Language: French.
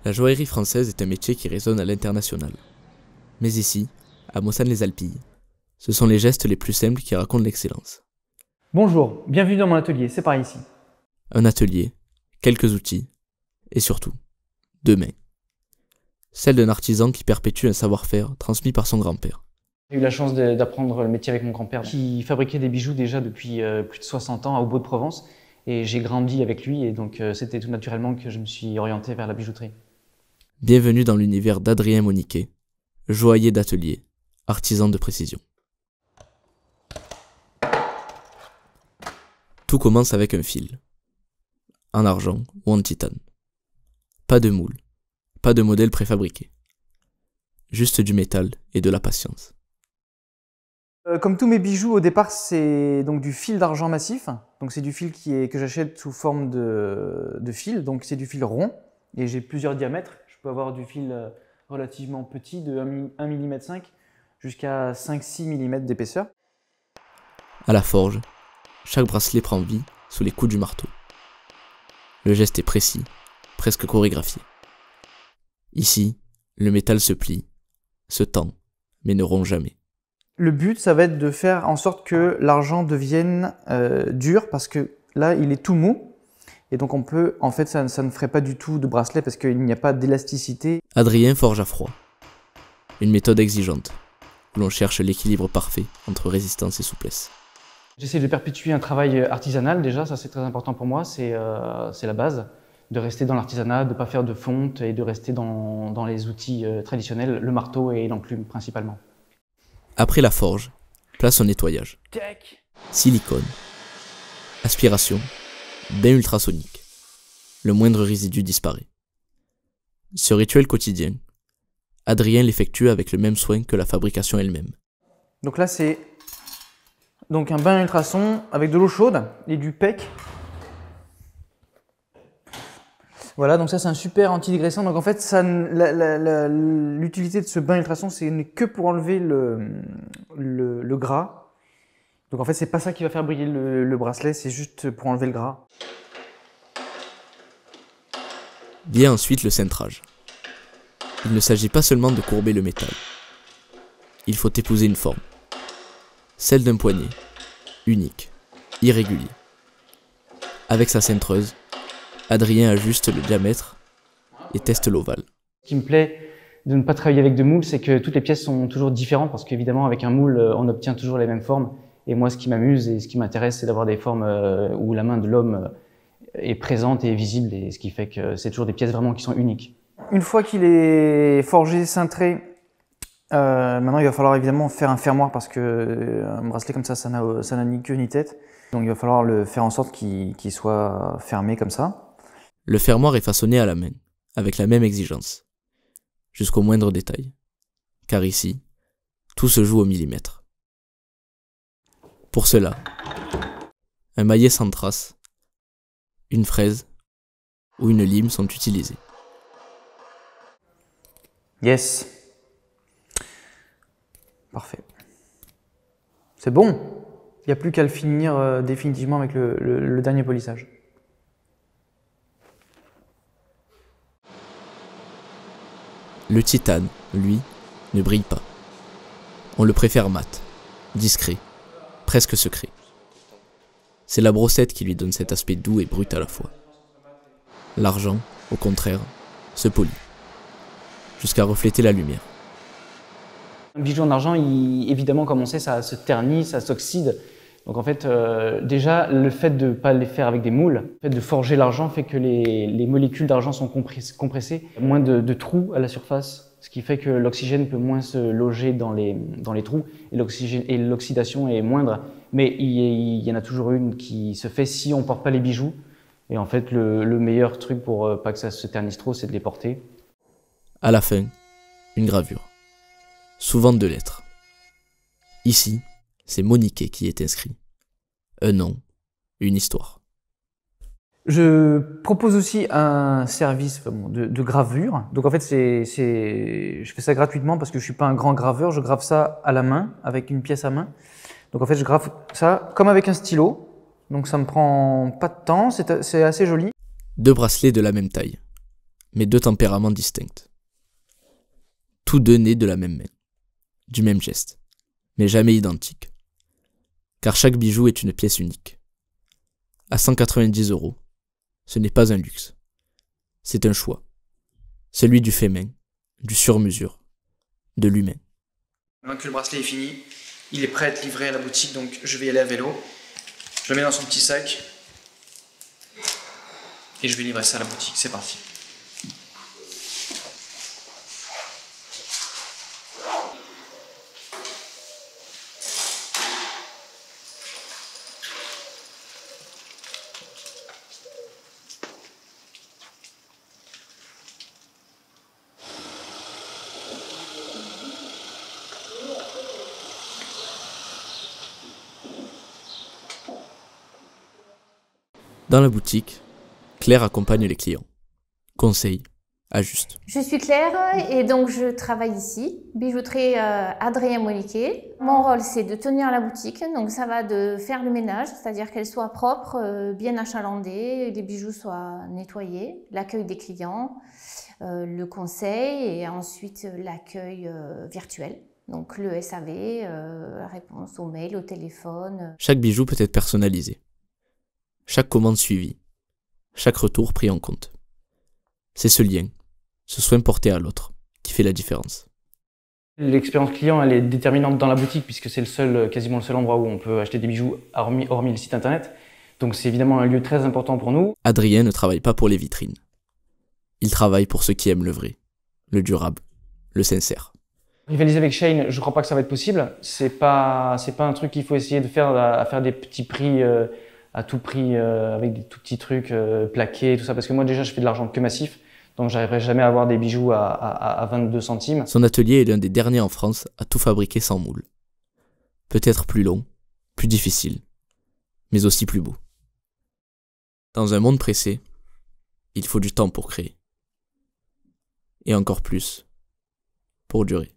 La joaillerie française est un métier qui résonne à l'international. Mais ici, à Mossane-les-Alpilles, ce sont les gestes les plus simples qui racontent l'excellence. Bonjour, bienvenue dans mon atelier, c'est par ici. Un atelier, quelques outils, et surtout, 2 mains. Celle d'un artisan qui perpétue un savoir-faire transmis par son grand-père. J'ai eu la chance d'apprendre le métier avec mon grand-père qui fabriquait des bijoux déjà depuis plus de 60 ans à Hauts-de-Provence. Et j'ai grandi avec lui et donc c'était tout naturellement que je me suis orienté vers la bijouterie. Bienvenue dans l'univers d'Adrien Moniquet, joaillier d'atelier, artisan de précision. Tout commence avec un fil, en argent ou en titane. Pas de moule, pas de modèle préfabriqué. Juste du métal et de la patience. Comme tous mes bijoux, au départ, c'est donc du fil d'argent massif. Donc c'est du fil que j'achète sous forme de fil. Donc c'est du fil rond et j'ai plusieurs diamètres. Je peux avoir du fil relativement petit de 1 mm 5 jusqu'à 5-6 mm d'épaisseur. À la forge, chaque bracelet prend vie sous les coups du marteau. Le geste est précis, presque chorégraphié. Ici, le métal se plie, se tend, mais ne rompt jamais. Le but, ça va être de faire en sorte que l'argent devienne dur parce que là, il est tout mou. Et donc on peut, en fait, ça ne ferait pas du tout de bracelet parce qu'il n'y a pas d'élasticité. Adrien forge à froid. Une méthode exigeante, où l'on cherche l'équilibre parfait entre résistance et souplesse. J'essaie de perpétuer un travail artisanal déjà, ça c'est très important pour moi, c'est la base. De rester dans l'artisanat, de ne pas faire de fonte et de rester dans les outils traditionnels, le marteau et l'enclume principalement. Après la forge, place au nettoyage. Silicone, aspiration, bain ultrasonique. Le moindre résidu disparaît. Ce rituel quotidien, Adrien l'effectue avec le même soin que la fabrication elle-même. Donc là c'est un bain ultrason avec de l'eau chaude et du PEC. Voilà, donc ça c'est un super antidégraissant. Donc en fait, l'utilité de ce bain ultrason, c'est que pour enlever le gras. Donc en fait, c'est pas ça qui va faire briller le bracelet, c'est juste pour enlever le gras. Vient ensuite le cintrage. Il ne s'agit pas seulement de courber le métal. Il faut épouser une forme. Celle d'un poignet, unique, irrégulier. Avec sa cintreuse, Adrien ajuste le diamètre et teste l'ovale. Ce qui me plaît de ne pas travailler avec de moule, c'est que toutes les pièces sont toujours différentes parce qu'évidemment avec un moule, on obtient toujours les mêmes formes. Et moi, ce qui m'amuse et ce qui m'intéresse, c'est d'avoir des formes où la main de l'homme est présente et visible, et ce qui fait que c'est toujours des pièces vraiment qui sont uniques. Une fois qu'il est forgé, cintré, maintenant il va falloir évidemment faire un fermoir parce que un bracelet comme ça n'a ni queue ni tête. Donc il va falloir le faire en sorte qu'il soit fermé comme ça. Le fermoir est façonné à la main, avec la même exigence, jusqu'au moindre détail. Car ici, tout se joue au millimètre. Pour cela, un maillet sans trace, une fraise ou une lime sont utilisés. Yes. Parfait. C'est bon. Il n'y a plus qu'à le finir définitivement avec le dernier polissage. Le titane, lui, ne brille pas. On le préfère mat, discret, presque secret. C'est la brossette qui lui donne cet aspect doux et brut à la fois. L'argent, au contraire, se polit, jusqu'à refléter la lumière. Un bijou en argent, évidemment, comme on sait, ça se ternit, ça s'oxyde. Donc en fait, déjà, le fait de ne pas les faire avec des moules, le fait de forger l'argent fait que les molécules d'argent sont compressées, moins de trous à la surface, ce qui fait que l'oxygène peut moins se loger dans les trous et l'oxydation est moindre. Mais il y en a toujours une qui se fait si on ne porte pas les bijoux. Et en fait, le meilleur truc pour pas que ça se ternisse trop, c'est de les porter. À la fin, une gravure. Souvent 2 lettres. Ici, c'est Moniquet qui est inscrit. Un nom, une histoire. Je propose aussi un service de gravure. Donc en fait, je fais ça gratuitement parce que je suis pas un grand graveur. Je grave ça à la main, avec une pièce à main. Donc en fait, je grave ça comme avec un stylo. Donc ça me prend pas de temps, c'est assez joli. 2 bracelets de la même taille, mais deux tempéraments distincts. Tous deux nés de la même main, du même geste, mais jamais identiques. Car chaque bijou est une pièce unique. À 190 €, ce n'est pas un luxe. C'est un choix. Celui du fait main, du sur-mesure, de l'humain. Maintenant que le bracelet est fini, il est prêt à être livré à la boutique, donc je vais y aller à vélo. Je le mets dans son petit sac et je vais livrer ça à la boutique. C'est parti. Dans la boutique, Claire accompagne les clients. Conseille, ajuste. Je suis Claire et donc je travaille ici, bijouterie Adrien Moliquet. Mon rôle c'est de tenir la boutique, donc ça va de faire le ménage, c'est-à-dire qu'elle soit propre, bien achalandée, les bijoux soient nettoyés, l'accueil des clients, le conseil et ensuite l'accueil virtuel. Donc le SAV, réponse aux mails, au téléphone. Chaque bijou peut être personnalisé. Chaque commande suivie. Chaque retour pris en compte. C'est ce lien, ce soin porté à l'autre, qui fait la différence. L'expérience client, elle est déterminante dans la boutique puisque c'est quasiment le seul endroit où on peut acheter des bijoux hormis le site internet. Donc c'est évidemment un lieu très important pour nous. Adrien ne travaille pas pour les vitrines. Il travaille pour ceux qui aiment le vrai, le durable, le sincère. Rivaliser avec Shein, je crois pas que ça va être possible. C'est pas un truc qu'il faut essayer de faire à faire des petits prix à tout prix avec des tout petits trucs plaqués, tout ça. Parce que moi déjà je fais de l'argent que massif, donc j'arriverai jamais à avoir des bijoux à 22 centimes. Son atelier est l'un des derniers en France à tout fabriquer sans moule. Peut-être plus long, plus difficile, mais aussi plus beau. Dans un monde pressé, il faut du temps pour créer. Et encore plus, pour durer.